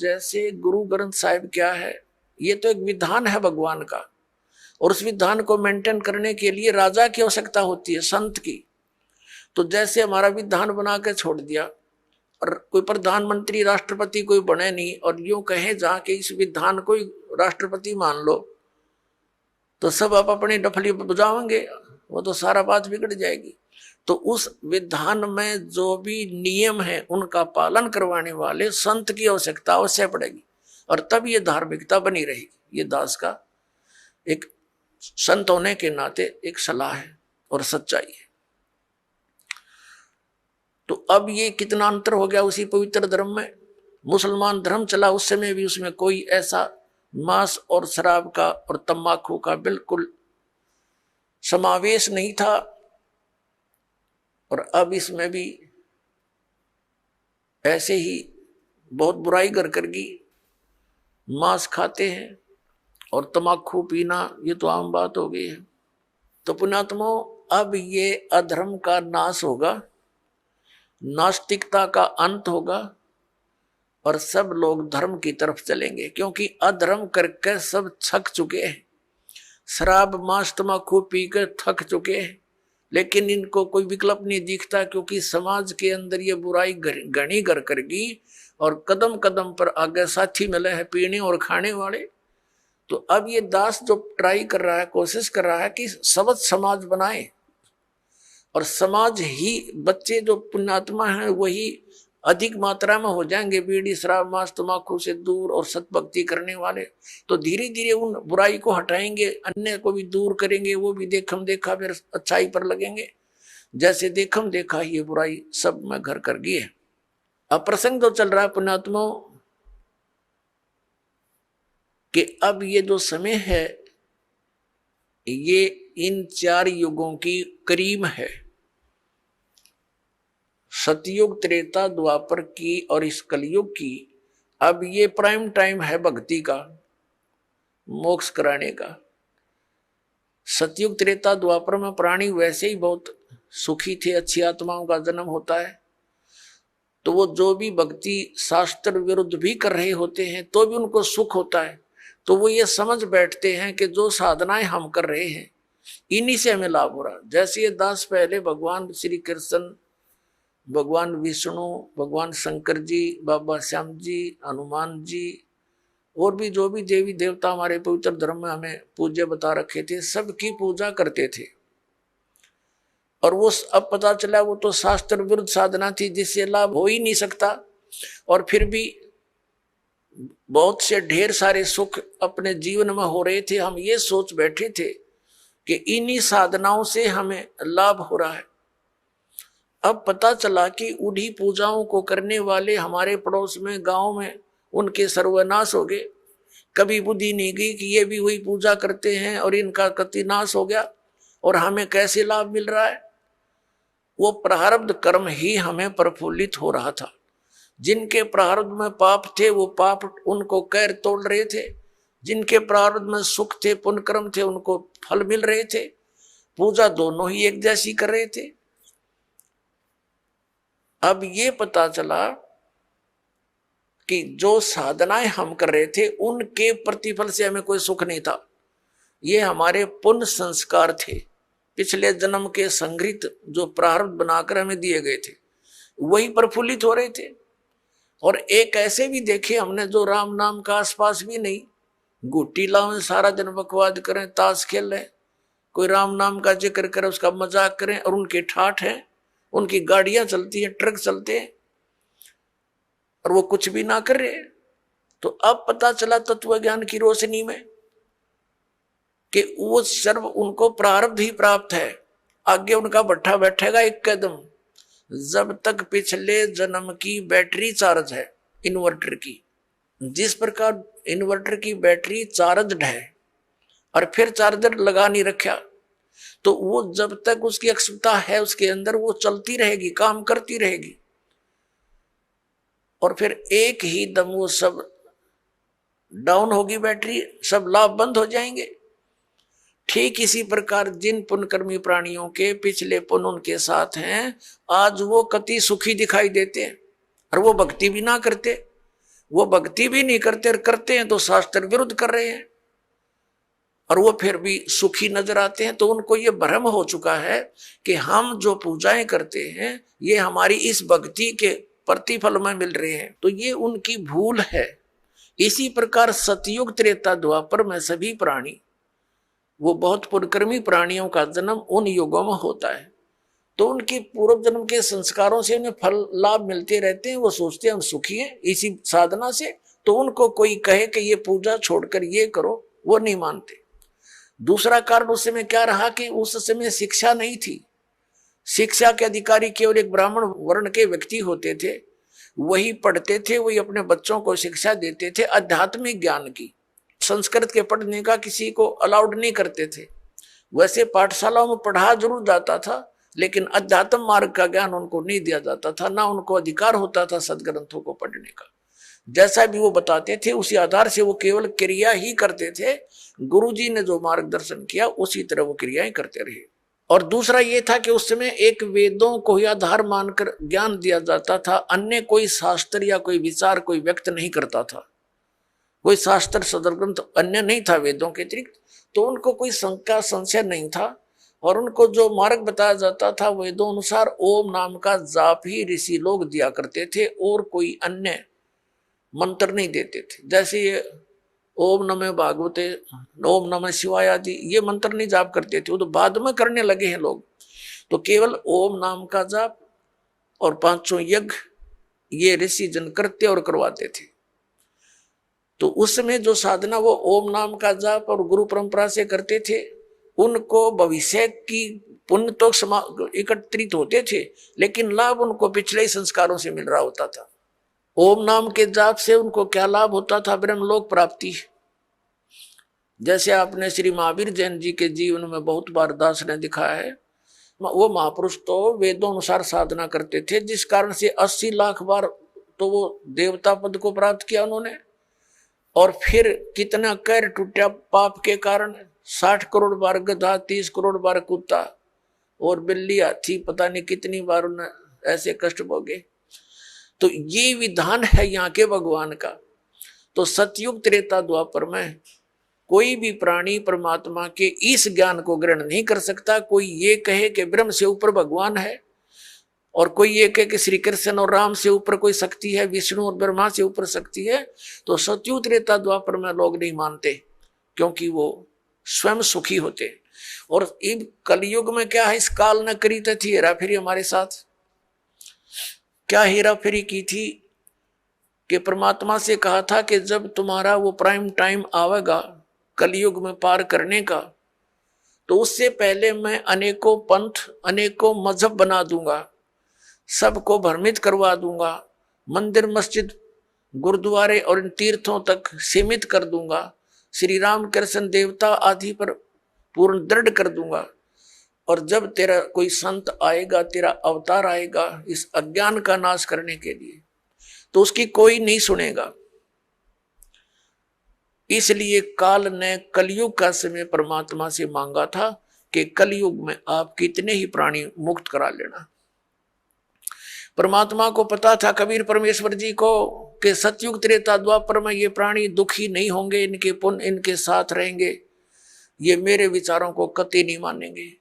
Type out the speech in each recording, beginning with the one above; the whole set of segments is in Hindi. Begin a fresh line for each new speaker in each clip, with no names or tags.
जैसे गुरु ग्रंथ साहिब क्या है, ये तो एक विधान है भगवान का, और उस विधान को मेंटेन करने के लिए राजा की आवश्यकता होती है, संत की। तो जैसे हमारा विधान बना के छोड़ दिया और कोई प्रधानमंत्री राष्ट्रपति कोई बने नहीं, और यूं कहे जाके इस विधान को राष्ट्रपति मान लो, तो सब आप अपनी डफली बजाओगे, वो तो सारा बात बिगड़ जाएगी। तो उस विधान में जो भी नियम है उनका पालन करवाने वाले संत की आवश्यकता अवश्य पड़ेगी, और तब ये धार्मिकता बनी रहेगी। ये दास का एक संत होने के नाते एक सलाह है और सच्चाई है। तो अब ये कितना अंतर हो गया उसी पवित्र धर्म में। मुसलमान धर्म चला उस समय भी उसमें कोई ऐसा मांस और शराब का और तंबाकू का बिल्कुल समावेश नहीं था, और अब इसमें भी ऐसे ही बहुत बुराई करगी, मांस खाते हैं और तंबाकू पीना, ये तो आम बात हो गई है। तो पुण्यात्मो, अब ये अधर्म का नाश होगा, नास्तिकता का अंत होगा, और सब लोग धर्म की तरफ चलेंगे, क्योंकि अधर्म करके सब थक चुके हैं। शराब मांस तंबाकू पीकर थक चुके हैं, लेकिन इनको कोई विकल्प नहीं दिखता, क्योंकि समाज के अंदर ये बुराई घनी कर करगी, और कदम कदम पर आगे साथी मिले हैं पीने और खाने वाले। तो अब ये दास जो ट्राई कर रहा है, कोशिश कर रहा है कि सबद समाज बनाए, और समाज ही बच्चे जो पुण्यात्मा हैं वही अधिक मात्रा में हो जाएंगे बीड़ी शराब मांस तंबाकू से दूर और सतभक्ति करने वाले। तो धीरे धीरे उन बुराई को हटाएंगे, अन्य को भी दूर करेंगे, वो भी देखम देखा फिर अच्छाई पर लगेंगे। जैसे देखम देखा ये बुराई सब में घर कर गई है। अब प्रसंग जो चल रहा है पुण्यात्माओं कि अब ये जो समय है ये इन 4 युगों की करीब है, सतयुग त्रेता द्वापर की और इस कलयुग की। अब ये प्राइम टाइम है भक्ति का, मोक्ष कराने का। सतयुग त्रेता द्वापर में प्राणी वैसे ही बहुत सुखी थे, अच्छी आत्माओं का जन्म होता है, तो वो जो भी भक्ति शास्त्र विरुद्ध भी कर रहे होते हैं तो भी उनको सुख होता है। तो वो ये समझ बैठते हैं कि जो साधनाएं हम कर रहे हैं इन्हीं से हमें लाभ हो रहा। जैसे ये दास पहले भगवान श्री कृष्ण, भगवान विष्णु, भगवान शंकर जी, बाबा श्याम जी, हनुमान जी और भी जो भी देवी देवता हमारे पवित्र धर्म में हमें पूज्य बता रखे थे, सबकी पूजा करते थे। और वो अब पता चला वो तो शास्त्र विरुद्ध साधना थी जिससे लाभ हो ही नहीं सकता, और फिर भी बहुत से ढेर सारे सुख अपने जीवन में हो रहे थे। हम ये सोच बैठे थे कि इन्हीं साधनाओं से हमें लाभ हो रहा है। अब पता चला कि उन्हीं पूजाओं को करने वाले हमारे पड़ोस में, गांव में, उनके सर्वनाश हो गए। कभी बुद्धि नहीं गई कि ये भी वही पूजा करते हैं और इनका कति नाश हो गया, और हमें कैसे लाभ मिल रहा है। वो प्रारब्ध कर्म ही हमें प्रफुल्लित हो रहा था। जिनके प्रारब्ध में पाप थे वो पाप उनको कैर तोड़ रहे थे, जिनके प्रारब्ध में सुख थे पुण्य कर्म थे उनको फल मिल रहे थे। पूजा दोनों ही एक जैसी कर रहे थे। अब ये पता चला कि जो साधनाएं हम कर रहे थे उनके प्रतिफल से हमें कोई सुख नहीं था। ये हमारे पुण्य संस्कार थे, पिछले जन्म के संग्रहित जो प्रारब्ध बनाकर हमें दिए गए थे वही प्रफुल्लित हो रहे थे। और एक ऐसे भी देखे हमने जो राम नाम का आसपास भी नहीं, गुट्टी लाओ सारा दिन बकवाद करें, ताश खेल रहे, कोई राम नाम का जिक्र करे उसका मजाक करें, और उनके ठाठ हैं, उनकी गाड़ियां चलती हैं, ट्रक चलते हैं, और वो कुछ भी ना कर रहे। तो अब पता चला तत्व ज्ञान की रोशनी में कि वो सर्व उनको प्रारब्ध ही प्राप्त है। आगे उनका भट्ठा बैठेगा एक कदम, जब तक पिछले जन्म की बैटरी चार्ज है इन्वर्टर की। जिस प्रकार इन्वर्टर की बैटरी चार्ज है और फिर चार्जर लगा नहीं रखा, तो वो जब तक उसकी अक्षमता है उसके अंदर वो चलती रहेगी, काम करती रहेगी, और फिर एक ही दम वो सब डाउन होगी बैटरी, सब लाभ बंद हो जाएंगे। ठीक इसी प्रकार जिन पुण्यकर्मी प्राणियों के पिछले पुण्य उनके साथ हैं, आज वो कति सुखी दिखाई देते हैं, और वो भक्ति भी ना करते, वो भक्ति भी नहीं करते, और करते हैं तो शास्त्र विरुद्ध कर रहे हैं, और वो फिर भी सुखी नजर आते हैं। तो उनको ये भ्रम हो चुका है कि हम जो पूजाएं करते हैं ये हमारी इस भक्ति के प्रतिफल में मिल रहे हैं, तो ये उनकी भूल है। इसी प्रकार सतयुग त्रेता द्वापर में सभी प्राणी, वो बहुत पुण्यकर्मी प्राणियों का जन्म उन युगों में होता है, तो उनके पूर्व जन्म के संस्कारों से उन्हें फल लाभ मिलते रहते हैं। वो सोचते हैं हम सुखी हैं इसी साधना से, तो उनको कोई कहे कि ये पूजा छोड़कर ये करो, वो नहीं मानते। दूसरा कारण उस समय क्या रहा कि उस समय शिक्षा नहीं थी। शिक्षा के अधिकारी केवल एक ब्राह्मण वर्ण के व्यक्ति होते थे, वही पढ़ते थे, वही अपने बच्चों को शिक्षा देते थे आध्यात्मिक ज्ञान की। संस्कृत के पढ़ने का किसी को अलाउड नहीं करते थे। वैसे पाठशालाओं में पढ़ा जरूर जाता था, लेकिन अध्यात्म मार्ग का ज्ञान उनको नहीं दिया जाता था, ना उनको अधिकार होता था सदग्रंथों को पढ़ने का। जैसा भी वो बताते थे उसी आधार से वो केवल क्रिया ही करते थे। गुरुजी ने जो मार्गदर्शन किया उसी तरह वो क्रियाएं करते रहे। और दूसरा ये था कि उस समय एक वेदों को ही आधार मानकर ज्ञान दिया जाता था, अन्य कोई शास्त्र या कोई विचार कोई व्यक्त नहीं करता था। कोई शास्त्र सदग्रंथ अन्य नहीं था वेदों के अतिरिक्त, तो उनको कोई शंका संशय नहीं था। और उनको जो मार्ग बताया जाता था वेदों अनुसार ओम नाम का जाप ही ऋषि लोग दिया करते थे, और कोई अन्य मंत्र नहीं देते थे। जैसे ये ओम नमः भागवते, ओम नमः शिवाय आदि ये मंत्र नहीं जाप करते थे, वो तो बाद में करने लगे हैं लोग। तो केवल ओम नाम का जाप और 500 यज्ञ ये ऋषि जन करते और करवाते थे। तो उस समय जो साधना वो ओम नाम का जाप और गुरु परंपरा से करते थे, उनको भविष्य की पुण्य तो एकत्रित होते थे, लेकिन लाभ उनको पिछले संस्कारों से मिल रहा होता था। ओम नाम के जाप से उनको क्या लाभ होता था? ब्रह्मलोक प्राप्ति। जैसे आपने श्री महावीर जैन जी के जीवन में बहुत बार दास ने दिखाया है, वो महापुरुष तो वेदों अनुसार साधना करते थे, जिस कारण से 80 लाख बार तो वो देवता पद को प्राप्त किया उन्होंने। और फिर कितना कैर टूटा पाप के कारण, 60 करोड़ बार गधा, 30 करोड़ बार कुत्ता और बिल्ली हाथी, पता नहीं कितनी बार उन्हें ऐसे कष्ट भोगे। तो ये विधान है यहाँ के भगवान का। तो सतयुग त्रेता द्वापर में कोई भी प्राणी परमात्मा के इस ज्ञान को ग्रहण नहीं कर सकता। कोई ये कहे कि ब्रह्म से ऊपर भगवान है, और कोई ये कहे कि श्री कृष्ण और राम से ऊपर कोई शक्ति है, विष्णु और ब्रह्मा से ऊपर शक्ति है, तो सतयुग त्रेता द्वापर में लोग नहीं मानते, क्योंकि वो स्वयं सुखी होते। और इन कलयुग में क्या है, इस काल न करी थी हेरा फेरी हमारे साथ। क्या हेरा फेरी की थी कि परमात्मा से कहा था कि जब तुम्हारा वो प्राइम टाइम आवेगा कलयुग में पार करने का, तो उससे पहले मैं अनेकों पंथ अनेकों मजहब बना दूंगा, सबको भ्रमित करवा दूंगा, मंदिर मस्जिद गुरुद्वारे और इन तीर्थों तक सीमित कर दूंगा, श्री राम कृष्ण देवता आदि पर पूर्ण दृढ़ कर दूंगा। और जब तेरा कोई संत आएगा, तेरा अवतार आएगा इस अज्ञान का नाश करने के लिए, तो उसकी कोई नहीं सुनेगा। इसलिए काल ने कलयुग का समय परमात्मा से मांगा था कि कलयुग में आप कितने ही प्राणी मुक्त करा लेना। परमात्मा को पता था, कबीर परमेश्वर जी को, कि सतयुग त्रेता द्वापर में ये प्राणी दुखी नहीं होंगे, इनके पुण्य इनके साथ रहेंगे, ये मेरे विचारों को कतई नहीं मानेंगे।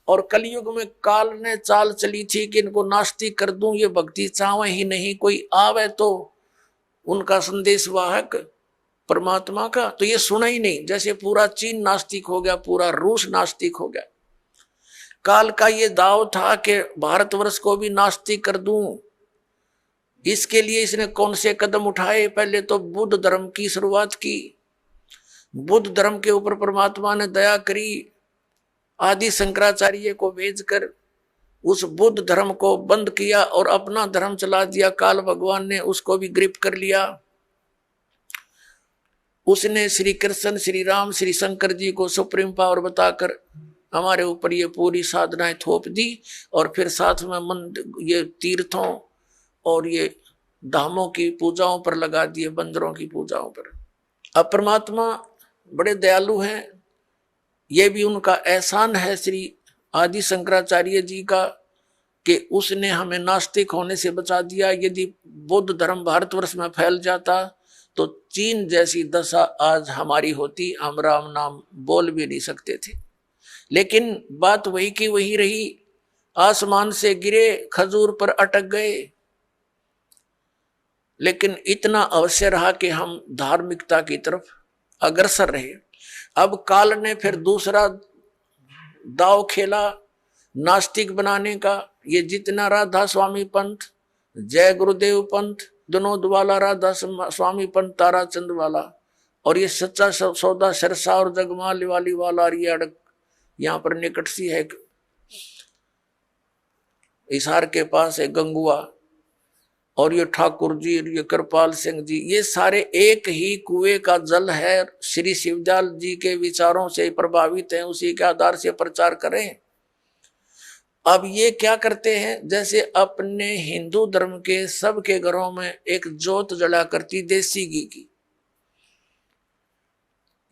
और कलयुग में काल ने चाल चली थी कि इनको नास्तिक कर दूं, ये भक्ति चाहे ही नहीं, कोई आवे तो उनका संदेश वाहक परमात्मा का तो ये सुना ही नहीं। जैसे पूरा चीन नास्तिक हो गया, पूरा रूस नास्तिक हो गया। काल का ये दाव था कि भारतवर्ष को भी नास्तिक कर दूं। इसके लिए इसने कौन से कदम उठाए? पहले तो बुद्ध धर्म की शुरुआत की। बुद्ध धर्म के ऊपर परमात्मा ने दया करी, आदि शंकराचार्य को भेजकर उस बुद्ध धर्म को बंद किया और अपना धर्म चला दिया। काल भगवान ने उसको भी ग्रिप कर लिया। उसने श्री कृष्ण, श्री राम, श्री शंकर जी को सुप्रीम पावर बताकर हमारे ऊपर ये पूरी साधनाएं थोप दी, और फिर साथ में ये तीर्थों और ये धामों की पूजाओं पर लगा दिए, बंदरों की पूजाओं पर। अब परमात्मा बड़े दयालु हैं, ये भी उनका एहसान है श्री आदि शंकराचार्य जी का कि उसने हमें नास्तिक होने से बचा दिया। यदि बौद्ध धर्म भारतवर्ष में फैल जाता तो चीन जैसी दशा आज हमारी होती, हम राम नाम बोल भी नहीं सकते थे। लेकिन बात वही की वही रही, आसमान से गिरे, खजूर पर अटक गए। लेकिन इतना अवश्य रहा कि हम धार्मिकता की तरफ अग्रसर रहे। अब काल ने फिर दूसरा दाव खेला नास्तिक बनाने का। ये जितना राधा स्वामी पंथ, जय गुरुदेव पंथ, विनोद वाला, राधा स्वामी पंथ, ताराचंद वाला, और ये सच्चा सौदा सिरसा और जगमाल वाली वाला, और ये अड़क यहाँ पर निकट सी है हिसार के पास है गंगुआ, और ये ठाकुर जी, ये कृपाल सिंह जी, ये सारे एक ही कुएं का जल है। श्री शिवदयाल जी के विचारों से प्रभावित हैं, उसी के आधार से प्रचार करें। अब ये क्या करते हैं, जैसे अपने हिंदू धर्म के सबके घरों में एक जोत जला करती देसी घी की,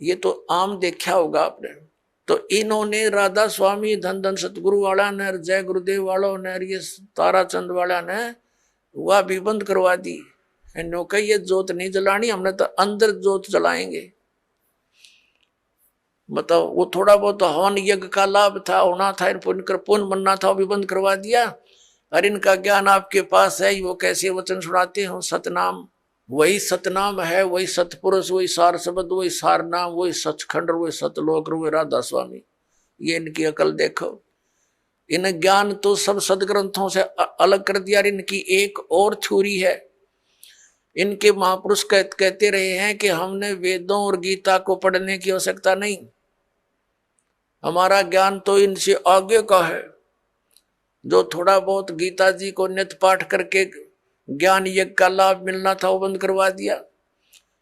ये तो आम देखा होगा आपने। तो इन्होंने राधा स्वामी, धन धन सतगुरु वाला ने, जय गुरुदेव वालों ने, ये ताराचंद वाला ने वह भी बंद करवा दी। कही ये जोत नहीं जलानी, हमने तो अंदर जोत जलाएंगे। बताओ, वो थोड़ा बहुत हवन यज्ञ का लाभ था, होना था, पुण्य बनना था, वो भी बंद करवा दिया। और इनका ज्ञान आपके पास है, वो कैसे वचन सुनाते हो, सतनाम, वही सतनाम है, वही सतपुरुष, वही सार शब्द, वही सार नाम, वही सचखंड, वही सतलोक, वही राधा स्वामी। ये इनकी अकल देखो। इन ज्ञान तो सब सदग्रंथों से अलग कर दिया। इनकी एक और थ्योरी है, इनके महापुरुष कहते रहे हैं कि हमने वेदों और गीता को पढ़ने की आवश्यकता नहीं, हमारा ज्ञान तो इनसे आगे का है। जो थोड़ा बहुत गीता जी को नित्य पाठ करके ज्ञान यज्ञ का लाभ मिलना था, वो बंद करवा दिया,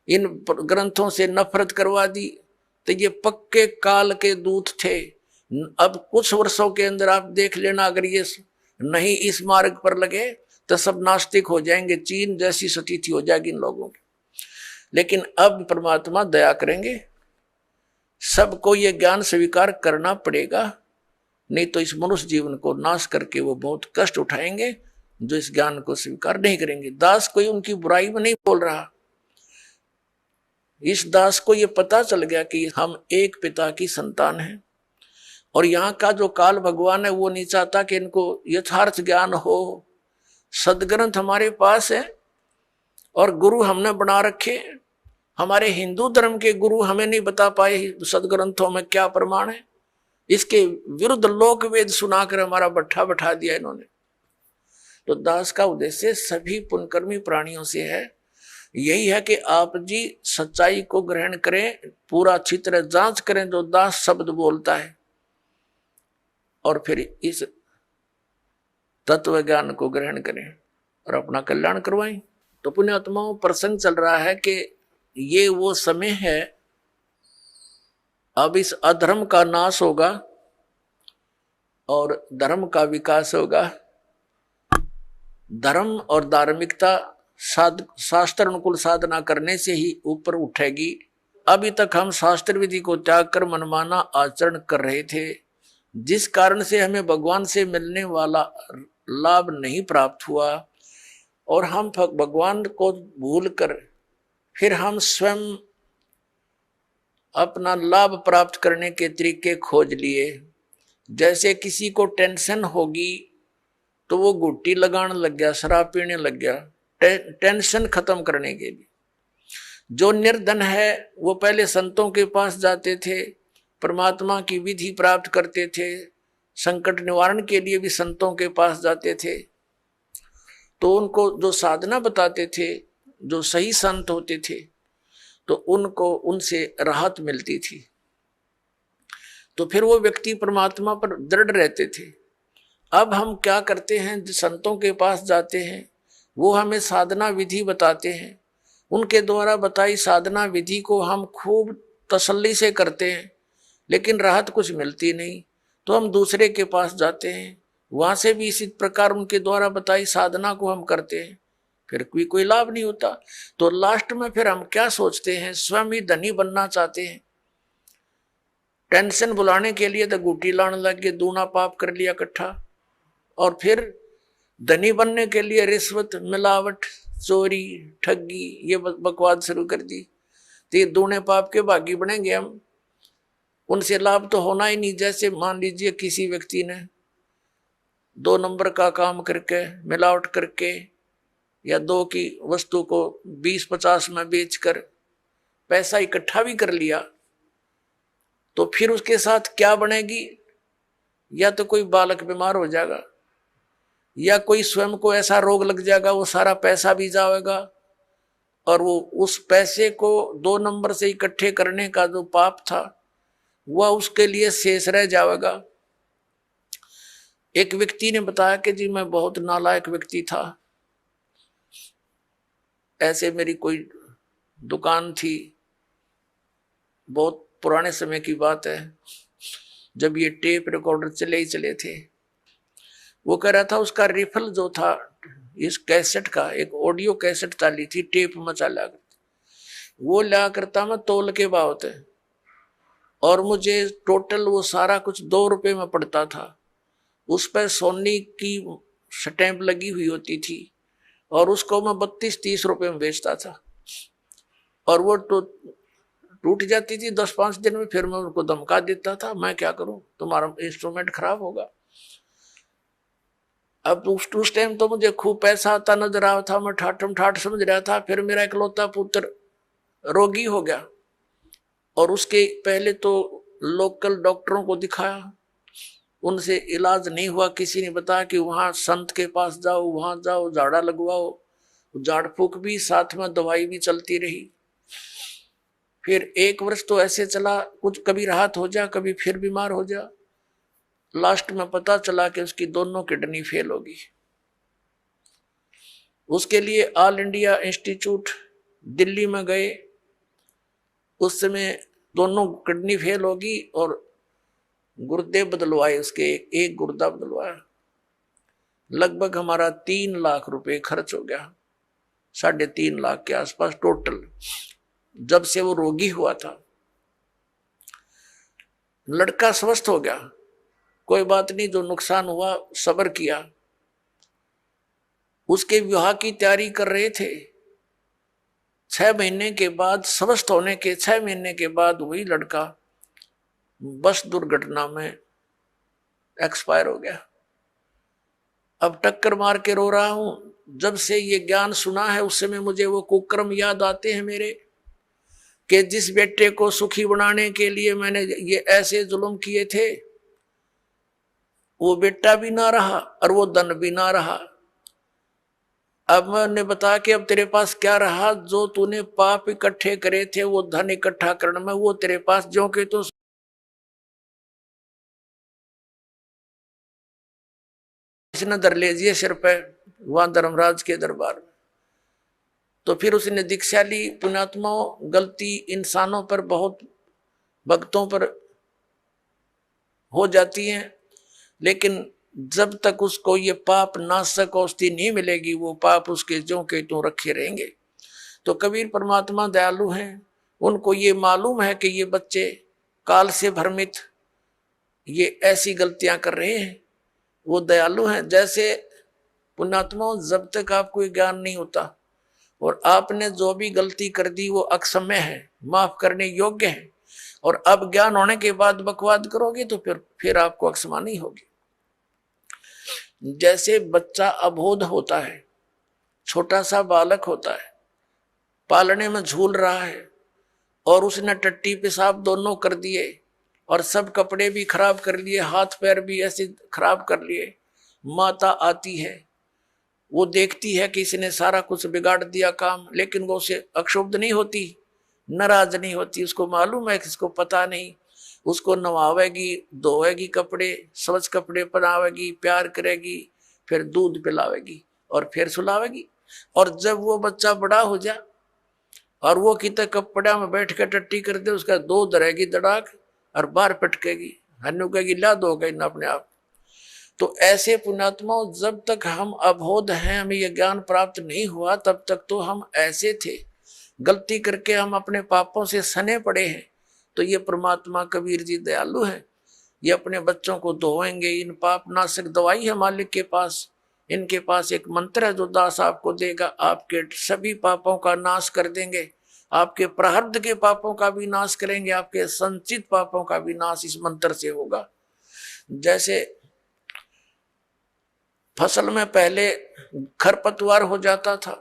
इन ग्रंथों से नफरत करवा दी। तो ये पक्के काल के दूत थे। अब कुछ वर्षों के अंदर आप देख लेना, अगर ये नहीं इस मार्ग पर लगे तो सब नास्तिक हो जाएंगे, चीन जैसी स्थिति हो जाएगी इन लोगों की। लेकिन अब परमात्मा दया करेंगे, सबको ये ज्ञान स्वीकार करना पड़ेगा, नहीं तो इस मनुष्य जीवन को नाश करके वो बहुत कष्ट उठाएंगे जो इस ज्ञान को स्वीकार नहीं करेंगे। दास कोई उनकी बुराई में नहीं बोल रहा, इस दास को ये पता चल गया कि हम एक पिता की संतान हैं, और यहाँ का जो काल भगवान है वो नहीं चाहता कि इनको यथार्थ ज्ञान हो। सदग्रंथ हमारे पास है और गुरु हमने बना रखे। हमारे हिंदू धर्म के गुरु हमें नहीं बता पाए सदग्रंथों में क्या प्रमाण है, इसके विरुद्ध लोक वेद सुनाकर हमारा बट्ठा बैठा दिया इन्होंने। तो दास का उद्देश्य सभी पुण्यकर्मी प्राणियों से है, यही है कि आप जी सच्चाई को ग्रहण करें, पूरा अच्छी तरह जांच करें जो दास शब्द बोलता है, और फिर इस तत्व ज्ञान को ग्रहण करें और अपना कल्याण करवाएं। तो पुण्यात्माओं, प्रसंग चल रहा है कि ये वो समय है, अब इस अधर्म का नाश होगा और धर्म का विकास होगा। धर्म और धार्मिकता शास्त्र अनुकूल साधना करने से ही ऊपर उठेगी। अभी तक हम शास्त्र विधि को त्याग कर मनमाना आचरण कर रहे थे, जिस कारण से हमें भगवान से मिलने वाला लाभ नहीं प्राप्त हुआ, और हम भगवान को भूलकर फिर हम स्वयं अपना लाभ प्राप्त करने के तरीके खोज लिए। जैसे किसी को टेंशन होगी तो वो गुट्टी लगाने लग गया, शराब पीने लग गया, टेंशन खत्म करने के लिए। जो निर्धन है वो पहले संतों के पास जाते थे, परमात्मा की विधि प्राप्त करते थे, संकट निवारण के लिए भी संतों के पास जाते थे। तो उनको जो साधना बताते थे, जो सही संत होते थे, तो उनको उनसे राहत मिलती थी। तो फिर वो व्यक्ति परमात्मा पर दृढ़ रहते थे। अब हम क्या करते हैं, संतों के पास जाते हैं, वो हमें साधना विधि बताते हैं, उनके द्वारा बताई साधना विधि को हम खूब तसल्ली से करते हैं, लेकिन राहत कुछ मिलती नहीं। तो हम दूसरे के पास जाते हैं, वहां से भी इसी प्रकार उनके द्वारा बताई साधना को हम करते हैं, फिर कोई लाभ नहीं होता। तो लास्ट में फिर हम क्या सोचते हैं, स्वयं ही धनी बनना चाहते हैं। टेंशन बुलाने के लिए तो गुटी लाने लग गए, दूना पाप कर लिया इकट्ठा, और फिर धनी बनने के लिए रिश्वत, मिलावट, चोरी, ठगी, ये बकवाद शुरू कर दी, तो ये दूने पाप के भागी बनेंगे हम। उनसे लाभ तो होना ही नहीं। जैसे मान लीजिए किसी व्यक्ति ने 2 नंबर का काम करके, मिलावट करके, या 2 की वस्तु को 20-50 में बेचकर पैसा इकट्ठा भी कर लिया, तो फिर उसके साथ क्या बनेगी? या तो कोई बालक बीमार हो जाएगा, या कोई स्वयं को ऐसा रोग लग जाएगा, वो सारा पैसा भी जाएगा, और वो उस पैसे को 2 नंबर से इकट्ठे करने का जो पाप था वह उसके लिए शेष रह जाएगा। एक व्यक्ति ने बताया कि जी मैं बहुत नालायक व्यक्ति था। ऐसे मेरी कोई दुकान थी, बहुत पुराने समय की बात है, जब ये टेप रिकॉर्डर चले ही चले थे। वो कह रहा था उसका रिफल जो था इस कैसेट का, एक ऑडियो कैसेट डाली थी, टेप में चला करती, वो ला करता मैं तोल के भाव थे, और मुझे टोटल वो सारा कुछ 2 रुपए में पड़ता था। उस पर सोनी की स्टैंप लगी हुई होती थी, और उसको मैं 32-30 रुपए में बेचता था, और वो टूट जाती थी 10-5 दिन में। फिर मैं उनको धमका देता था, मैं क्या करूं, तुम्हारा इंस्ट्रूमेंट खराब होगा। अब उस टाइम तो मुझे खूब पैसा आता नजर आ था, मैं ठाठम ठाठ समझ रहा था। फिर मेरा इकलौता पुत्र रोगी हो गया, और उसके पहले तो लोकल डॉक्टरों को दिखाया, उनसे इलाज नहीं हुआ। किसी ने बताया कि वहां संत के पास जाओ, वहां जाओ, झाड़ा लगवाओ, झाड़ फूक भी साथ में दवाई भी चलती रही। फिर 1 वर्ष तो ऐसे चला, कुछ कभी राहत हो जा, कभी फिर बीमार हो जा। लास्ट में पता चला कि उसकी दोनों किडनी फेल होगी। उसके लिए ऑल इंडिया इंस्टीट्यूट दिल्ली में गए। उस समय दोनों किडनी फेल होगी, और गुर्दे बदलवाए, उसके एक गुर्दा बदलवाया। लगभग हमारा 3 लाख रुपए खर्च हो गया, 3.5 लाख के आसपास टोटल, जब से वो रोगी हुआ था। लड़का स्वस्थ हो गया, कोई बात नहीं, जो नुकसान हुआ सब्र किया। उसके विवाह की तैयारी कर रहे थे। 6 महीने के बाद, स्वस्थ होने के 6 महीने के बाद, वही लड़का बस दुर्घटना में एक्सपायर हो गया। अब टक्कर मार के रो रहा हूं। जब से ये ज्ञान सुना है उस समय मुझे वो कुकर्म याद आते हैं मेरे, कि जिस बेटे को सुखी बनाने के लिए मैंने ये ऐसे जुल्म किए थे, वो बेटा भी ना रहा और वो धन भी ना रहा। अब मैंने बताया कि अब तेरे पास क्या रहा? जो तूने पाप इकट्ठे करे थे, वो धन इकट्ठा करने में, वो तेरे पास जो कि तू इसने धर लीजिए सिर पे, वहां धर्मराज के दरबार में। तो फिर उसने दीक्षा ली। पुण्यात्माओं, गलती इंसानों पर, बहुत भक्तों पर हो जाती है, लेकिन जब तक उसको ये पाप नाशक औषधि नहीं मिलेगी, वो पाप उसके ज्यों के त्यों रखे रहेंगे। तो कबीर परमात्मा दयालु हैं, उनको ये मालूम है कि ये बच्चे काल से भ्रमित ये ऐसी गलतियां कर रहे हैं। वो दयालु हैं। जैसे पुण्यात्माओं, जब तक आपको ज्ञान नहीं होता और आपने जो भी गलती कर दी वो अक्षम्य है, माफ करने योग्य है, और अब ज्ञान होने के बाद बकवाद करोगे तो फिर आपको अक्षमा नहीं होगी। जैसे बच्चा अबोध होता है, छोटा सा बालक होता है, पालने में झूल रहा है, और उसने टट्टी पेशाब दोनों कर दिए, और सब कपड़े भी खराब कर लिए, हाथ पैर भी ऐसे खराब कर लिए। माता आती है, वो देखती है कि इसने सारा कुछ बिगाड़ दिया काम, लेकिन वो उसे अक्षुब्ध नहीं होती, नाराज नहीं होती। उसको मालूम है कि इसको पता नहीं। उसको नवावेगी, धोएगी कपड़े, स्वच्छ कपड़े पहनावेगी, प्यार करेगी, फिर दूध पिलावेगी और फिर सुलावेगी। और जब वो बच्चा बड़ा हो जा और वो कितने कपड़ा में बैठ कर टट्टी कर दे, उसका दूध रहेगी दड़ाक और बाहर पटकेगी, हन्नू कहेगी ला दो गई ना अपने आप। तो ऐसे पुण्यात्माओं, जब तक हम अबोध हैं, हमें यह ज्ञान प्राप्त नहीं हुआ, तब तक तो हम ऐसे थे, गलती करके हम अपने पापों से सने पड़े हैं। तो ये परमात्मा कबीर जी दयालु हैं, ये अपने बच्चों को धोएंगे। इन पाप नाशक दवाई है मालिक के पास, इनके पास एक मंत्र है जो दास आपको देगा, आपके सभी पापों का नाश कर देंगे, आपके प्रारब्ध के पापों का भी नाश करेंगे, आपके संचित पापों का भी नाश इस मंत्र से होगा। जैसे फसल में पहले खरपतवार हो जाता था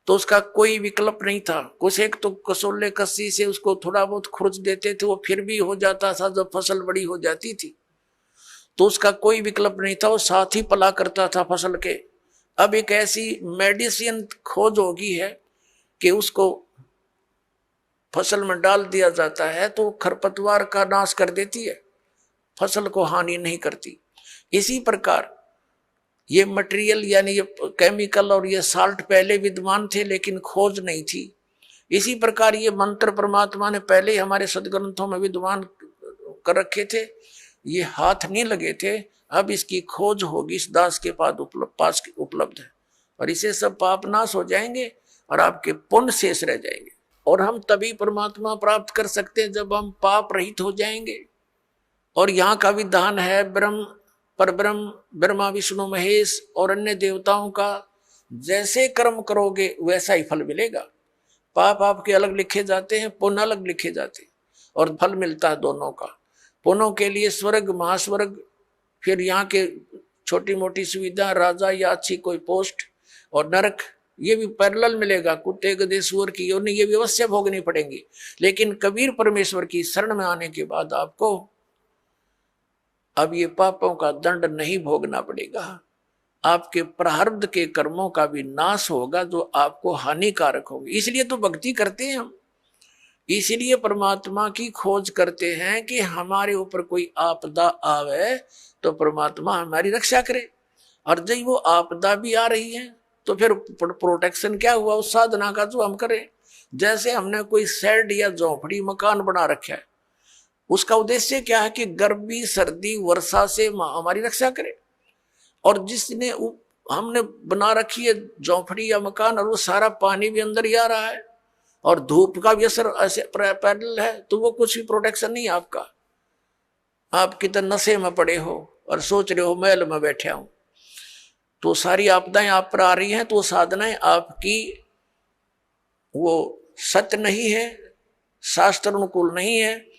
तो उसका कोई विकल्प नहीं था, कुछ एक तो कसोले कस्सी से उसको थोड़ा बहुत खुरच देते थे, वो फिर भी हो जाता था। जब फसल बड़ी हो जाती थी तो उसका कोई विकल्प नहीं था, वो साथ ही पला करता था फसल के। अब एक ऐसी मेडिसिन खोज होगी है कि उसको फसल में डाल दिया जाता है तो खरपतवार का नाश कर देती है, फसल को हानि नहीं करती। इसी प्रकार ये मटेरियल यानी ये केमिकल और ये साल्ट पहले विद्यमान थे लेकिन खोज नहीं थी। इसी प्रकार ये मंत्र परमात्मा ने पहले ही हमारे सदग्रंथों में विद्यमान कर रखे थे, ये हाथ नहीं लगे थे। अब इसकी खोज होगी, इस दास के पास उपलब्ध है, और इसे सब पाप नाश हो जाएंगे और आपके पुण्य शेष रह जाएंगे। और हम तभी परमात्मा प्राप्त कर सकते हैं जब हम पाप रहित हो जाएंगे। और यहाँ का विधान है ब्रह्म परब्रह्म ब्रह्मा विष्णु महेश और अन्य देवताओं का जैसे कर्म करोगे वैसा ही फल मिलेगा। पाप आपके अलग लिखे जाते हैं, पुण्य अलग लिखे जाते हैं, और फल मिलता है दोनों का। पुण्यों के लिए स्वर्ग महास्वर्ग, फिर यहाँ के छोटी मोटी सुविधा, राजा या अच्छी कोई पोस्ट, और नरक ये भी पैरेलल मिलेगा। कुत्ते गधे सुअर की योनि ये भी अवश्य भोगनी पड़ेंगी। लेकिन कबीर परमेश्वर की शरण में आने के बाद आपको अब ये पापों का दंड नहीं भोगना पड़ेगा, आपके प्रारब्ध के कर्मों का भी नाश होगा जो आपको हानिकारक होगी। इसलिए तो भक्ति करते हैं हम, इसलिए परमात्मा की खोज करते हैं कि हमारे ऊपर कोई आपदा आवे तो परमात्मा हमारी रक्षा करे। और जब वो आपदा भी आ रही है तो फिर प्रोटेक्शन क्या हुआ उस साधना का जो हम करें। जैसे हमने कोई शेड या झोपड़ी मकान बना रखा है, उसका उद्देश्य क्या है कि गर्मी सर्दी वर्षा से हमारी रक्षा करे। और जिसने हमने बना रखी है झोपड़ी या मकान और वो सारा पानी भी अंदर ही आ रहा है और धूप का भी असर ऐसे पैरेलल है, तो वो कुछ भी प्रोटेक्शन नहीं आपका। आप कितने नशे में पड़े हो और सोच रहे हो महल में बैठे हूं, तो सारी आपदाएं आप पर आ रही हैं, तो साधनाएं आपकी वो सत्य नहीं है, शास्त्र अनुकूल नहीं है,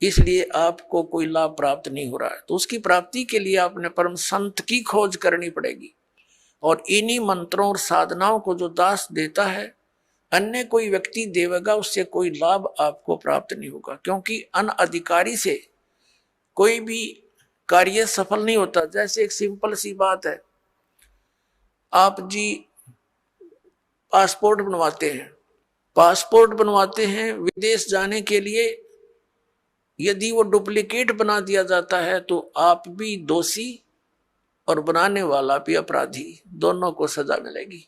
इसलिए आपको कोई लाभ प्राप्त नहीं हो रहा है। तो उसकी प्राप्ति के लिए आपने परम संत की खोज करनी पड़ेगी। और इन्हीं मंत्रों और साधनाओं को जो दास देता है, अन्य कोई व्यक्ति देवेगा, उससे कोई लाभ आपको प्राप्त नहीं होगा। क्योंकि अनअधिकारी से कोई भी कार्य सफल नहीं होता। जैसे एक सिंपल सी बात है, आप जी पासपोर्ट बनवाते हैं विदेश जाने के लिए, यदि वो डुप्लीकेट बना दिया जाता है तो आप भी दोषी और बनाने वाला भी अपराधी, दोनों को सजा मिलेगी।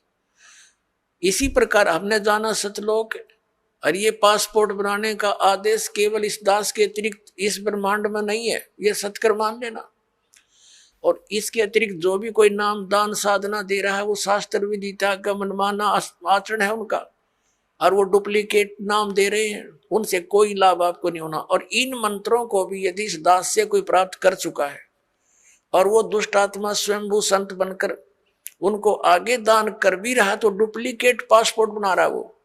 इसी प्रकार हमने जाना सतलोक, और ये पासपोर्ट बनाने का आदेश केवल इस दास के अतिरिक्त इस ब्रह्मांड में नहीं है, ये सत्कर मान लेना। और इसके अतिरिक्त जो भी कोई नाम दान साधना दे रहा है वो शास्त्र विदिता का मनमाना आचरण है उनका, और वो डुप्लीकेट नाम दे रहे हैं, उनसे कोई लाभ आपको नहीं होना। और इन मंत्रों को भी यदि इस दास से कोई प्राप्त कर चुका है और वो दुष्ट आत्मा स्वयंभू संत बनकर उनको आगे दान कर भी रहा, तो डुप्लीकेट पासपोर्ट बना रहा वो,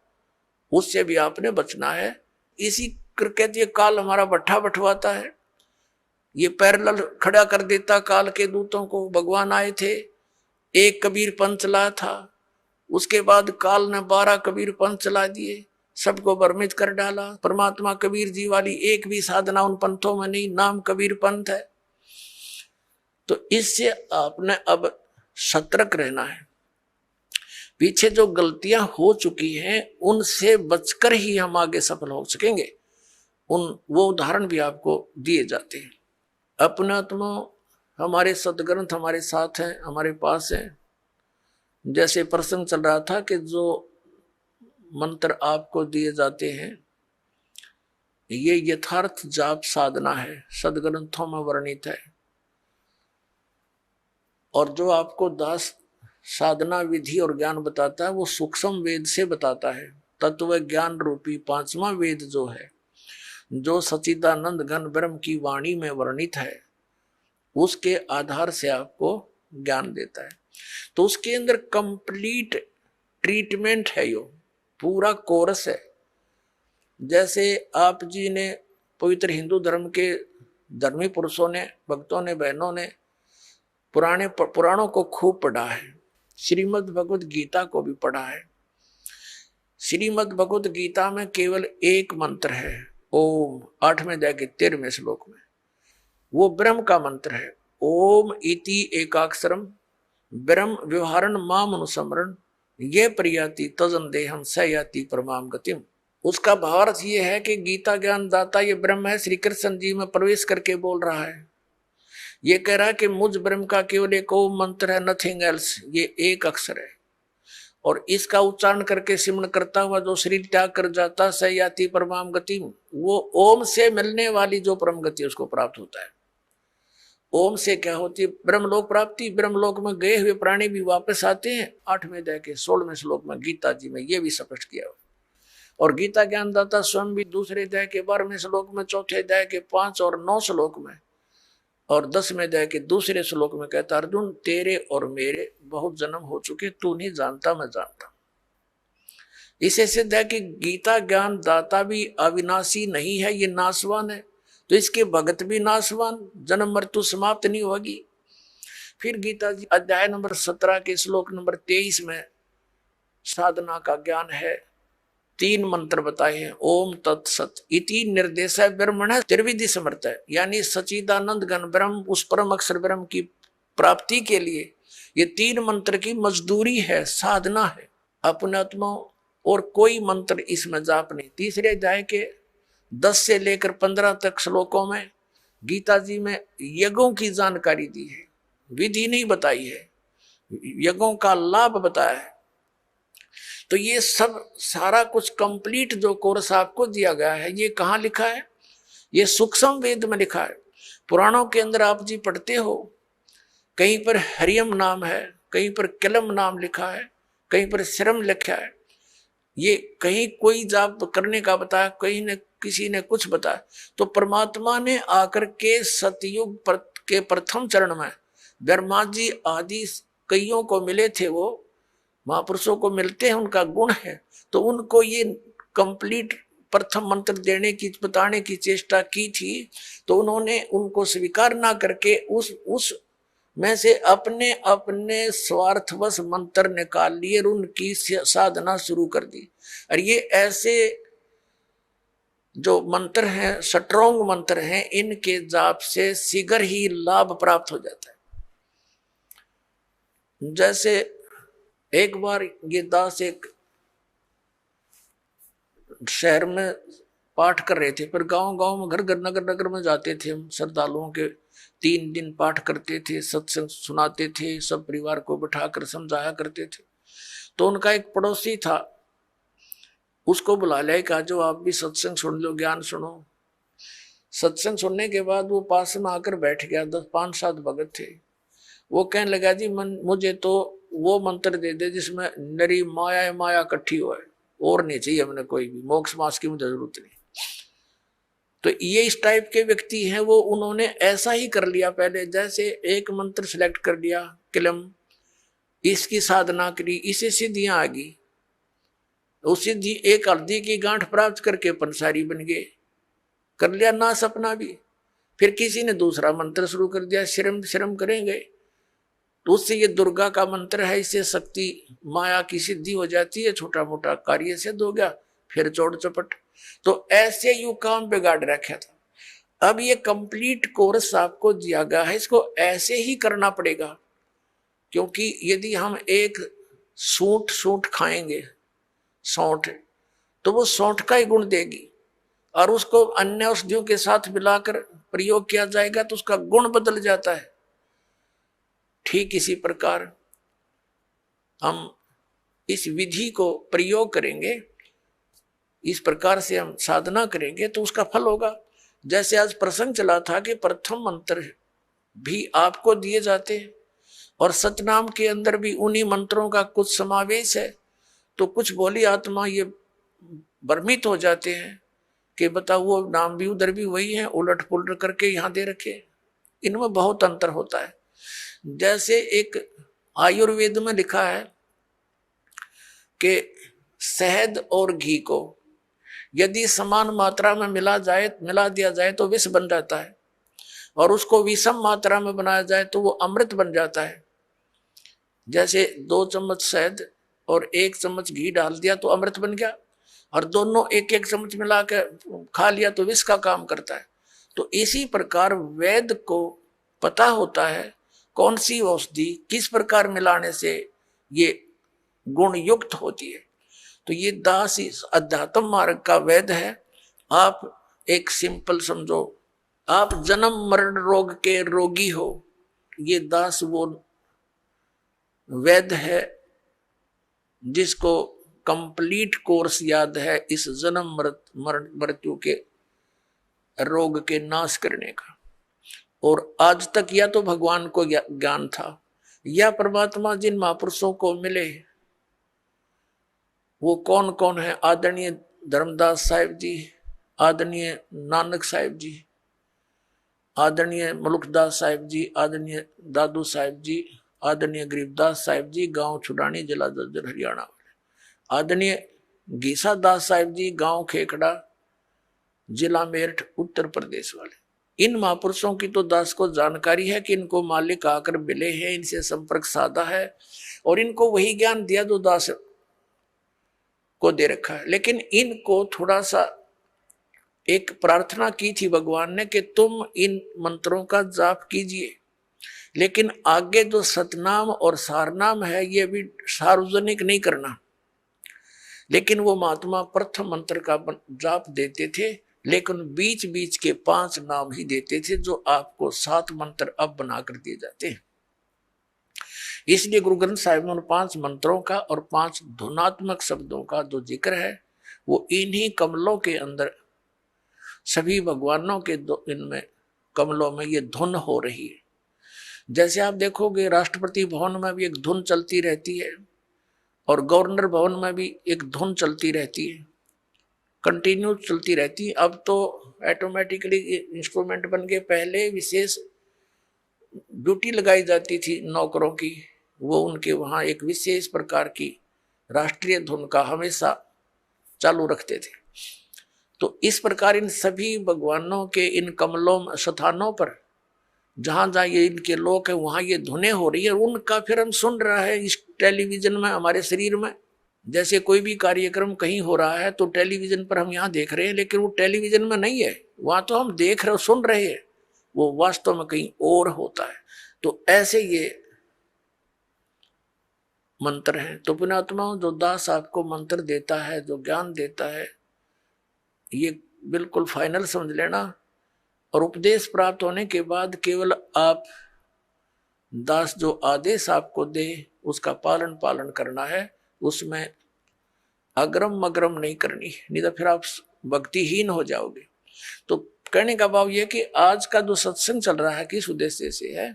उससे भी आपने बचना है। इसी कहते काल हमारा भट्ठा बंटवाता है, ये पैरेलल खड़ा कर देता काल के दूतों को। भगवान आए थे, एक कबीर पंथ चला था, उसके बाद काल ने 12 कबीर पंथ चला दिए, सबको भ्रमित कर डाला। परमात्मा कबीर जी वाली एक भी साधना उन पंथों में नहीं, नाम कबीर पंथ है। तो इससे आपने अब सतर्क रहना है। पीछे जो गलतियां हो चुकी हैं उनसे बचकर ही हम आगे सफल हो सकेंगे। वो उदाहरण भी आपको दिए जाते हैं। अपना तुम हमारे सदग्रंथ हमारे साथ हैं, हमारे पास है। जैसे प्रसंग चल रहा था कि जो मंत्र आपको दिए जाते हैं ये यथार्थ जाप साधना है, सदग्रंथों में वर्णित है। और जो आपको दास साधना विधि और ज्ञान बताता है वो सूक्ष्म वेद से बताता है। तत्व ज्ञान रूपी 5वां वेद जो है, जो सच्चिदानंद घन ब्रह्म की वाणी में वर्णित है, उसके आधार से आपको ज्ञान देता है। तो उसके अंदर कंप्लीट ट्रीटमेंट है, यो पूरा कोर्स है। जैसे आप जी ने पवित्र हिंदू धर्म के धर्मी पुरुषों ने, भक्तों ने, बहनों ने पुराणों को खूब पढ़ा है, श्रीमद् भगवत गीता को भी पढ़ा है। श्रीमद् भगवत गीता में केवल एक मंत्र है, ओम, 8वें अध्याय के 13वें श्लोक में, वो ब्रह्म का मंत्र है। ओम इति एकाक्षरम ब्रह्म व्यवहारण माम अनुस्मरण ये प्रयाति तजन देहम स याति परमाम गतिम। उसका भावार्थ ये है कि गीता ज्ञान दाता ये ब्रह्म है, श्री कृष्ण जी में प्रवेश करके बोल रहा है। ये कह रहा है कि मुझ ब्रह्म का केवल एक ओम मंत्र है, नथिंग एल्स, ये एक अक्षर है। और इसका उच्चारण करके सिमरण करता हुआ जो शरीर त्याग कर जाता स याति परमाम गतिम, वो ओम से मिलने वाली जो परम गति उसको प्राप्त होता है। ओम से क्या होती है? ब्रह्मलोक प्राप्ति। ब्रह्मलोक में गए हुए प्राणी भी वापस आते हैं। 8वें अध्याय के 16वें श्लोक में गीता जी में ये भी स्पष्ट किया हुआ। और गीता ज्ञानदाता स्वयं भी दूसरे अध्याय के 12वें श्लोक में, चौथे अध्याय के 5 और 9 श्लोक में और 10वें अध्याय के दूसरे श्लोक में कहता, अर्जुन तेरे और मेरे बहुत जन्म हो चुके, तू नहीं जानता मैं जानता। इसे सिद्ध है कि गीता ज्ञान दाता भी अविनाशी नहीं है, ये नाशवान है। तो इसके भगत भी नाशवान, जन्म मृत्यु समाप्त नहीं होगी। फिर गीता जी अध्याय नंबर 17 के श्लोक नंबर 23 में साधना का ज्ञान है। 3 मंत्र बताए हैं। ओम तत्सत इति निर्देश ब्रह्मण त्रिविधि समर्थ है, यानी सचिदानंद घन ब्रह्म, उस परम अक्षर ब्रह्म की प्राप्ति के लिए ये 3 मंत्र की मजदूरी है, साधना है। अपने आत्मा और कोई मंत्र इसमें जाप नहीं। तीसरे अध्याय के 10 से लेकर 15 तक श्लोकों में गीता जी में यज्ञों की जानकारी दी है, विधि नहीं बताई है, यज्ञों का लाभ बताया है। तो ये सब सारा कुछ कंप्लीट जो कोर्स आपको दिया गया है, ये कहाँ लिखा है? ये सूक्ष्म वेद में लिखा है। पुराणों के अंदर आप जी पढ़ते हो, कहीं पर हरियम नाम है, कहीं पर किलम नाम लिखा है, कहीं पर श्रम लिखा है। ये कहीं कोई जाप करने का बताया, कहीं ने किसी ने कुछ बताया। तो परमात्मा ने आकर के सतयुग के प्रथम चरण में ब्रह्मा जी आदि कईयों को मिले थे, वो महापुरुषों को मिलते हैं, उनका गुण है। तो उनको ये कंप्लीट प्रथम मंत्र देने की, बताने की चेष्टा की थी। तो उन्होंने उनको स्वीकार ना करके उस में से अपने अपने स्वार्थवश मंत्र निकाल लिए और उनकी साधना शुरू कर दी। और ये ऐसे जो मंत्र हैं, स्ट्रॉन्ग मंत्र हैं, इनके जाप से शीघ्र ही लाभ प्राप्त हो जाता है। जैसे एक बार ये दास एक शहर में पाठ कर रहे थे, पर गांव गांव में, घर घर, नगर नगर में जाते थे हम, श्रद्धालुओं के 3 दिन पाठ करते थे, सत्संग सुनाते थे, सब परिवार को बिठाकर समझाया करते थे। तो उनका एक पड़ोसी था, उसको बुला लिया, कहा जो आप भी सत्संग सुन लो, ज्ञान सुनो। सत्संग सुनने के बाद वो पास में आकर बैठ गया। 5-7 भगत थे। वो कहने लगा, जी मुझे तो वो मंत्र दे दे जिसमें नरी माया माया इकट्ठी हो, और नहीं चाहिए हमने कोई भी, मोक्ष मास की मुझे जरूरत नहीं। तो ये इस टाइप के व्यक्ति हैं। वो उन्होंने ऐसा ही कर लिया पहले, जैसे एक मंत्र सिलेक्ट कर लिया, किलम, इसकी साधना करी, इसे सिद्धियां आ गई। उस सिद्धि एक हल्दी की गांठ प्राप्त करके पंसारी बन गए, कर लिया ना सपना भी। फिर किसी ने दूसरा मंत्र शुरू कर दिया, श्रम श्रम करेंगे, तो उससे ये दुर्गा का मंत्र है, इससे शक्ति माया की सिद्धि हो जाती है, छोटा मोटा कार्य सिद्ध हो गया, फिर चौड़ चपट। तो ऐसे यू काम बिगाड़ रखा था। अब ये कंप्लीट कोर्स आपको दिया गया है, इसको ऐसे ही करना पड़ेगा। क्योंकि यदि हम एक सूंठ खाएंगे, सौंठ, तो वो सौंठ का ही गुण देगी, और उसको अन्य औषधियों के साथ मिलाकर प्रयोग किया जाएगा तो उसका गुण बदल जाता है। ठीक इसी प्रकार हम इस विधि को प्रयोग करेंगे, इस प्रकार से हम साधना करेंगे तो उसका फल होगा। जैसे आज प्रसंग चला था कि प्रथम मंत्र भी आपको दिए जाते हैं, और सतनाम के अंदर भी उन्हीं मंत्रों का कुछ समावेश है। तो कुछ भोली आत्मा ये भ्रमित हो जाते हैं कि बताओ वो नाम भी उधर भी वही है, उलट पुलट करके यहाँ दे रखे। इनमें बहुत अंतर होता है। जैसे एक आयुर्वेद में लिखा है कि शहद और घी को यदि समान मात्रा में मिला दिया जाए तो विष बन जाता है, और उसको विषम मात्रा में बनाया जाए तो वो अमृत बन जाता है। जैसे 2 चम्मच शहद और 1 चम्मच घी डाल दिया तो अमृत बन गया, और दोनों 1-1 चम्मच मिला के खा लिया तो विष का काम करता है। तो इसी प्रकार वैद को पता होता है कौन सी औषधि किस प्रकार मिलाने से ये गुण युक्त होती है। तो ये दास इस अध्यात्म मार्ग का वैद है। आप एक सिंपल समझो, आप जन्म मरण रोग के रोगी हो, ये दास वो वैद है जिसको कंप्लीट कोर्स याद है इस जन्म मृत्यु के रोग के नाश करने का। और आज तक या तो भगवान को ज्ञान था या परमात्मा जिन महापुरुषों को मिले वो कौन कौन है, आदरणीय धर्मदास साहिब जी, आदरणीय नानक साहिब जी, आदरणीय मुलुकदास साहिब जी, आदरणीय दादू साहिब जी, आदरणीय गरीबदास साहिब जी, गांव छुड़ानी, जिला जर्जर हरियाणा वाले, आदरणीय गीसा दास साहिब जी, गांव खेकड़ा, जिला मेरठ उत्तर प्रदेश वाले। इन महापुरुषों की तो दास को जानकारी है कि इनको मालिक आकर मिले हैं, इनसे संपर्क साधा है और इनको वही ज्ञान दिया जो दास को दे रखा है। लेकिन इनको थोड़ा सा एक प्रार्थना की थी भगवान ने कि तुम इन मंत्रों का जाप कीजिए, लेकिन आगे जो सतनाम और सारनाम है ये भी सार्वजनिक नहीं करना। लेकिन वो महात्मा प्रथम मंत्र का जाप देते थे, लेकिन बीच बीच के 5 नाम ही देते थे जो आपको 7 मंत्र अब बनाकर दिए जाते हैं। इसलिए गुरु ग्रंथ साहिब में उन 5 मंत्रों का और 5 धुनात्मक शब्दों का जो जिक्र है वो इन्हीं कमलों के अंदर सभी भगवानों के इनमें कमलों में ये धुन हो रही है। जैसे आप देखोगे राष्ट्रपति भवन में भी एक धुन चलती रहती है और गवर्नर भवन में भी एक धुन चलती रहती है, कंटिन्यू चलती रहती है। अब तो ऑटोमेटिकली इंस्ट्रूमेंट बन गए, पहले विशेष ड्यूटी लगाई जाती थी नौकरों की, वो उनके वहाँ एक विशेष प्रकार की राष्ट्रीय धुन का हमेशा चालू रखते थे। तो इस प्रकार इन सभी भगवानों के इन कमलों स्थानों पर जहां जहां ये इनके लोक है वहां ये धुनें हो रही है, उनका फिर हम सुन रहा है इस टेलीविजन में हमारे शरीर में। जैसे कोई भी कार्यक्रम कहीं हो रहा है तो टेलीविजन पर हम यहाँ देख रहे हैं, लेकिन वो टेलीविजन में नहीं है, वहां तो हम देख रहे सुन रहे हैं, वो वास्तव में कहीं और होता है। तो ऐसे ये मंत्र हैं। तो पुण्यात्माओं, जो दास आपको मंत्र देता है, जो ज्ञान देता है, ये बिल्कुल फाइनल समझ लेना। और उपदेश प्राप्त होने के बाद केवल आप दास जो आदेश आपको दे उसका पालन करना है, उसमें अग्रम मग्रम नहीं करनी, नहीं तो फिर आप भक्तिहीन हो जाओगे। तो कहने का भाव यह कि आज का जो सत्संग चल रहा है किस उद्देश्य से है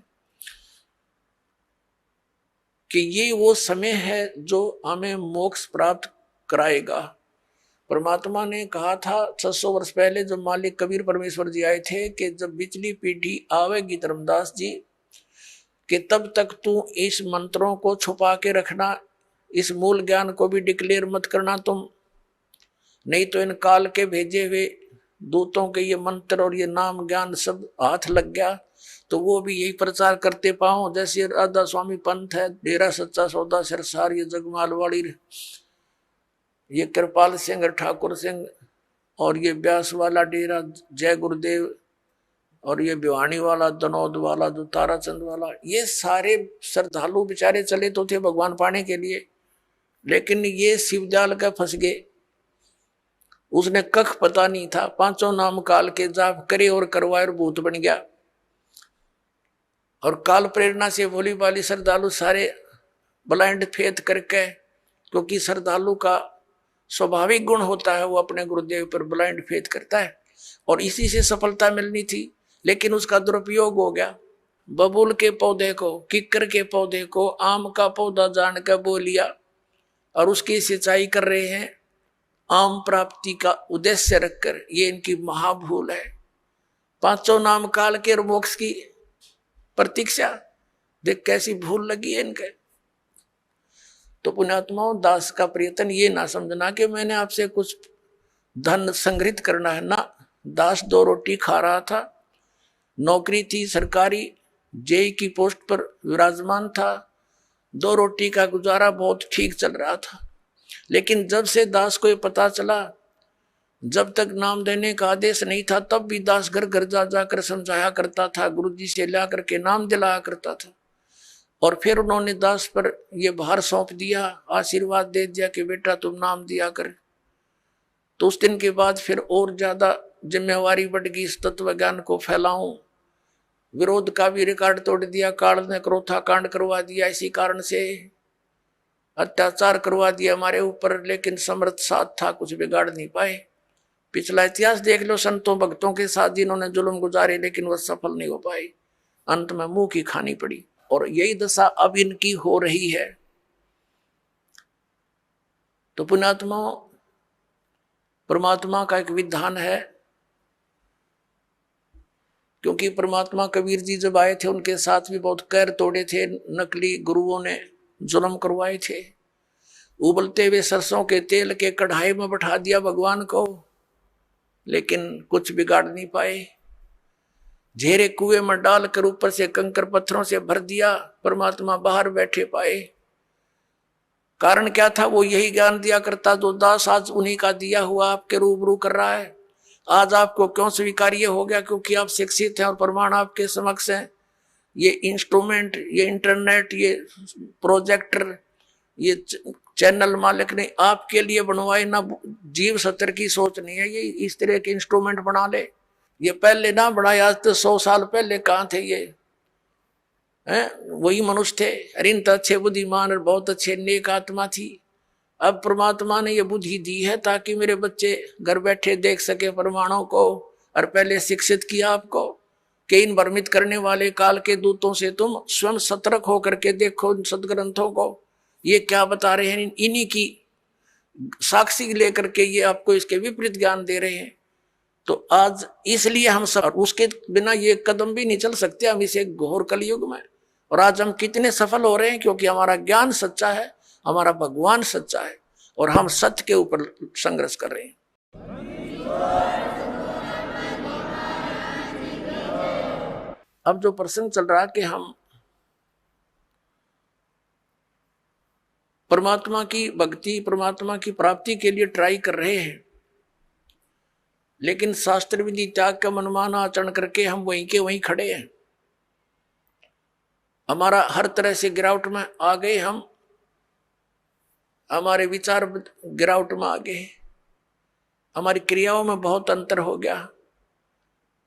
कि ये वो समय है जो हमें मोक्ष प्राप्त कराएगा। परमात्मा ने कहा था 600 वर्ष पहले जब मालिक कबीर परमेश्वर जी आए थे कि जब बिचली पीढ़ी आवेगी धर्मदास जी कि तब तक तू इस मंत्रों को छुपा के रखना, इस मूल ज्ञान को भी डिक्लेयर मत करना तुम, नहीं तो इन काल के भेजे हुए दूतों के ये मंत्र और ये नाम ज्ञान सब हाथ लग गया तो वो भी यही प्रचार करते पाओ। जैसे राधा स्वामी पंथ है, डेरा सच्चा सौदा सिरसार, ये जगमालवाड़ी, ये कृपाल सिंह ठाकुर सिंह, और ये ब्यास वाला डेरा जय गुरुदेव, और ये भिवानी वाला, दनौद वाला, जो ताराचंद वाला, ये सारे श्रद्धालु बेचारे चले तो थे भगवान पाने के लिए, लेकिन ये शिवजाल का फंस गए। उसने कख पता नहीं था, 5 नाम काल के जाप करे और करवाए और भूत बन गया। और काल प्रेरणा से भोली भाली श्रद्धालु सारे ब्लाइंड फेथ करके, क्योंकि श्रद्धालु का स्वाभाविक गुण होता है वो अपने गुरुदेव पर ब्लाइंड फेथ करता है, और इसी से सफलता मिलनी थी, लेकिन उसका दुरुपयोग हो गया। बबूल के पौधे को, किक्कर के पौधे को आम का पौधा जान कर बो लिया और उसकी सिंचाई कर रहे हैं आम प्राप्ति का उद्देश्य रखकर। ये इनकी महाभूल है। 5 नाम काल के मोक्ष की प्रतीक्षा देख कैसी भूल लगी है इनके। तो पुण्यात्माओं, दास का प्रयत्न ये ना समझना कि मैंने आपसे कुछ धन संग्रहित करना है ना। दास 2 रोटी खा रहा था, नौकरी थी सरकारी, जेई की पोस्ट पर विराजमान था, 2 रोटी का गुजारा बहुत ठीक चल रहा था। लेकिन जब से दास को ये पता चला, जब तक नाम देने का आदेश नहीं था तब भी दास घर घर जा जाकर समझाया करता था, गुरुजी से ला करके नाम दिलाया करता था। और फिर उन्होंने दास पर यह भार सौंप दिया, आशीर्वाद दे दिया कि बेटा तुम नाम दिया कर। तो उस दिन के बाद फिर और ज्यादा जिम्मेवारी बढ़ गई, इस तत्व ज्ञान को फैलाऊं। विरोध का भी रिकॉर्ड तोड़ दिया, काल ने क्रोथा कांड करवा दिया, इसी कारण से अत्याचार करवा दिया हमारे ऊपर, लेकिन समर्थ साथ था, कुछ बिगाड़ नहीं पाए। पिछला इतिहास देख लो संतों भक्तों के साथ जिन्होंने जुल्म गुजारे, लेकिन वह सफल नहीं हो पाए, अंत में मुंह की खानी पड़ी। और यही दशा अब इनकी हो रही है। तो पुण्यात्मा, परमात्मा का एक विधान है, क्योंकि परमात्मा कबीर जी जब आए थे उनके साथ भी बहुत कैर तोड़े थे, नकली गुरुओं ने जुल्म करवाए थे। उबलते हुए सरसों के तेल के कढ़ाई में बैठा दिया भगवान को, लेकिन कुछ बिगाड़ नहीं पाए। झेरे कुएं में डालकर ऊपर से कंकर पत्थरों से भर दिया, परमात्मा बाहर बैठे पाए। कारण क्या था? वो यही ज्ञान दिया करता जो दास आज उन्हीं का दिया हुआ आपके रूबरू कर रहा है। आज आपको क्यों स्वीकार्य हो गया? क्योंकि आप शिक्षित हैं और प्रमाण आपके समक्ष हैं। ये इंस्ट्रूमेंट, ये इंटरनेट, ये प्रोजेक्टर, ये चैनल मालिक ने आपके लिए बनवाए ना। जीव सत्र की सोच नहीं है, ये इस तरह के इंस्ट्रूमेंट बना ले। ये पहले ना बढ़ाए, आज तो 100 साल पहले कहाँ थे ये? वही मनुष्य थे। अरे इन तो अच्छे बुद्धिमान और बहुत अच्छे नेक आत्मा थी। अब परमात्मा ने ये बुद्धि दी है ताकि मेरे बच्चे घर बैठे देख सके प्रमाणों को, और पहले शिक्षित किया आपको कि इन भ्रमित करने वाले काल के दूतों से तुम स्वयं सतर्क होकर के देखो इन सदग्रंथों को, ये क्या बता रहे हैं। इन्हीं की साक्षी लेकर के ये आपको इसके विपरीत ज्ञान दे रहे हैं। तो आज इसलिए हम सब, उसके बिना ये कदम भी नहीं चल सकते हम इसे घोर कलयुग में। और आज हम कितने सफल हो रहे हैं, क्योंकि हमारा ज्ञान सच्चा है, हमारा भगवान सच्चा है, और हम सत्य के ऊपर संघर्ष कर रहे हैं। अब जो प्रश्न चल रहा है कि हम परमात्मा की भक्ति, परमात्मा की प्राप्ति के लिए ट्राई कर रहे हैं, लेकिन शास्त्र विधि त्याग का मनमाना आचरण करके हम वहीं के वहीं खड़े हैं। हमारा हर तरह से गिरावट में आ गए, हम हमारे विचार गिरावट में आ गए, हमारी क्रियाओं में बहुत अंतर हो गया।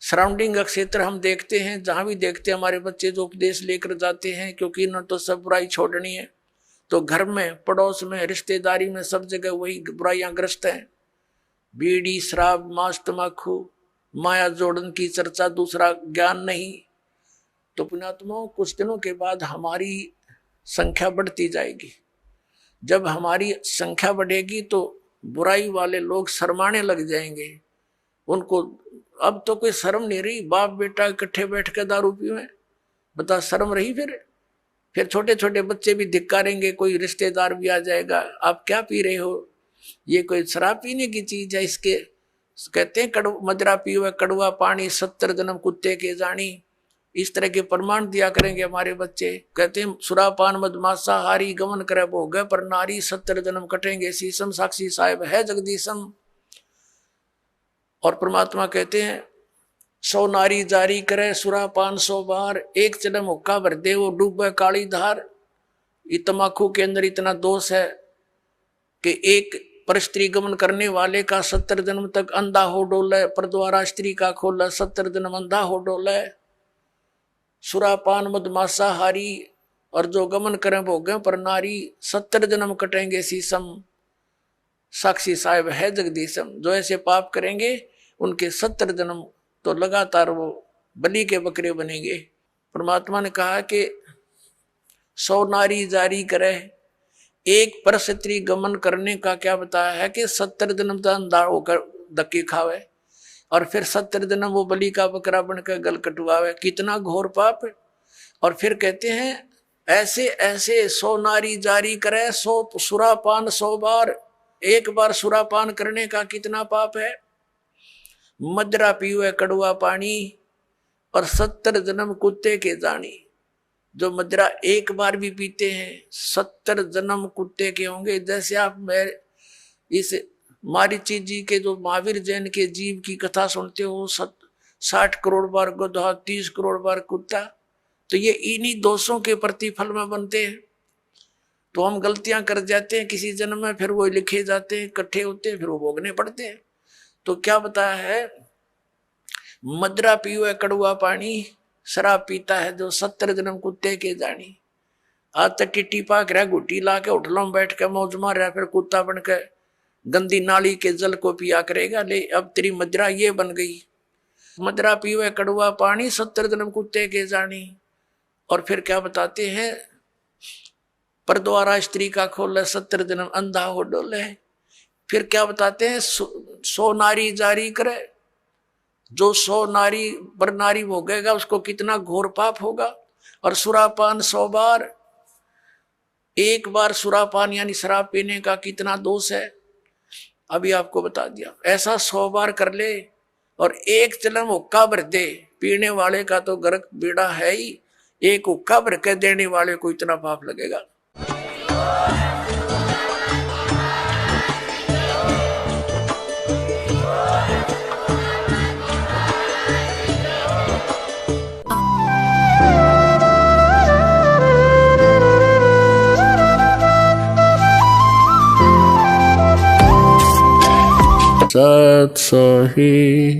सराउंडिंग का क्षेत्र हम देखते हैं, जहां भी देखते हैं हमारे बच्चे जो उपदेश लेकर जाते हैं, क्योंकि इन्होंने तो सब बुराई छोड़नी है, तो घर में, पड़ोस में, रिश्तेदारी में, सब जगह वही बुराइयां ग्रस्त हैं। बीड़ी, शराब, मांस, तमाकू, माया जोड़न की चर्चा, दूसरा ज्ञान नहीं। तो पुण्यात्माओं, कुछ दिनों के बाद हमारी संख्या बढ़ती जाएगी। जब हमारी संख्या बढ़ेगी तो बुराई वाले लोग शर्माने लग जाएंगे। उनको अब तो कोई शर्म नहीं रही, बाप बेटा इकट्ठे बैठ कर दारू पीवे, बता शर्म रही? फिर छोटे छोटे बच्चे भी धिक्कारेंगे, कोई रिश्तेदार भी आ जाएगा, आप क्या पी रहे हो, ये कोई शराब पीने की चीज है? इसके कहते हैं मदरा पीवे कड़वा पानी, 70 जन्म कुत्ते के जानी। इस तरह के प्रमाण दिया करेंगे हमारे बच्चे। कहते हैं सुरापान मदमासा हारी गमन करे भोग पर नारी, 70 जन्म कटेंगे शीशम, साक्षी साहेब है जगदीशम। और परमात्मा कहते हैं 100 नारी जारी करे सुरापान 100 बार, एक जन्म हुक्का भर दे वो डूबे काली धार। ये तमाकू के अंदर इतना दोष है कि एक पर स्त्री गमन करने वाले का 70 जन्म तक अंधा हो डोले, पर द्वारा स्त्री का खोला 70 जन्म अंधा हो डोले। सुरापान मदमासा हारी, और जो गमन करें भोगे पर नारी, 70 जन्म कटेंगे शीशम, साक्षी साहेब है जगदीशम। जो ऐसे पाप करेंगे उनके 70 जन्म तो लगातार वो बलि के बकरे बनेंगे। परमात्मा ने कहा कि 100 नारी जारी करे, एक पर स्त्री गमन करने का क्या बताया है कि 70 जन्म तो अंधा होकर धक्के खावे, और फिर 70 जन्म वो बलि का बकरा बनकर गल कटवावे। कितना घोर पाप है। और फिर कहते हैं ऐसे ऐसे 100 नारी जारी करे 100 सुरापान 100 बार। एक बार सुरापान करने का कितना पाप है? मदरा पीवे कड़वा पानी और 70 जन्म कुत्ते के जानी। जो मदरा एक बार भी पीते हैं 70 जन्म कुत्ते के होंगे। जैसे आप इस मारीची जी के जो महावीर जैन के जीव की कथा सुनते हो 60 करोड़ बार गधा 30 करोड़ बार कुत्ता, तो ये इन्हीं दोषों के प्रतिफल में बनते हैं। तो हम गलतियां कर जाते हैं किसी जन्म में, फिर वो लिखे जाते हैं, इकट्ठे होते हैं, फिर वो भोगने पड़ते हैं। तो क्या बताया है? मदरा पीवे कड़वा पानी, शराब पीता है जो 70 जन्म कुत्ते के जानी। आज तक किट्टी पाक रहा गुट्टी ला के होटलों में बैठ के मौज मार रहा, फिर कुत्ता बन के गंदी नाली के जल को पिया करेगा। ले अब तेरी मदरा ये बन गई, मदरा पीवे कड़वा पानी 70 जन्म कुत्ते के जानी। और फिर क्या बताते हैं? पर द्वारा स्त्री का खोले 70 जन्म अंधा हो डोले। फिर क्या बताते हैं? 100 नारी जारी करे, जो 100 नारी पर नारी भोगेगा उसको कितना घोर पाप होगा। और सुरापान 100 बार, एक बार सुरापान यानी शराब पीने का कितना दोष है अभी आपको बता दिया। ऐसा 100 बार कर ले और एक चलम हुक्का भर दे, पीने वाले का तो गर्क बेड़ा है ही, एक हुक्का भर के देने वाले को इतना पाप लगेगा। सत सही।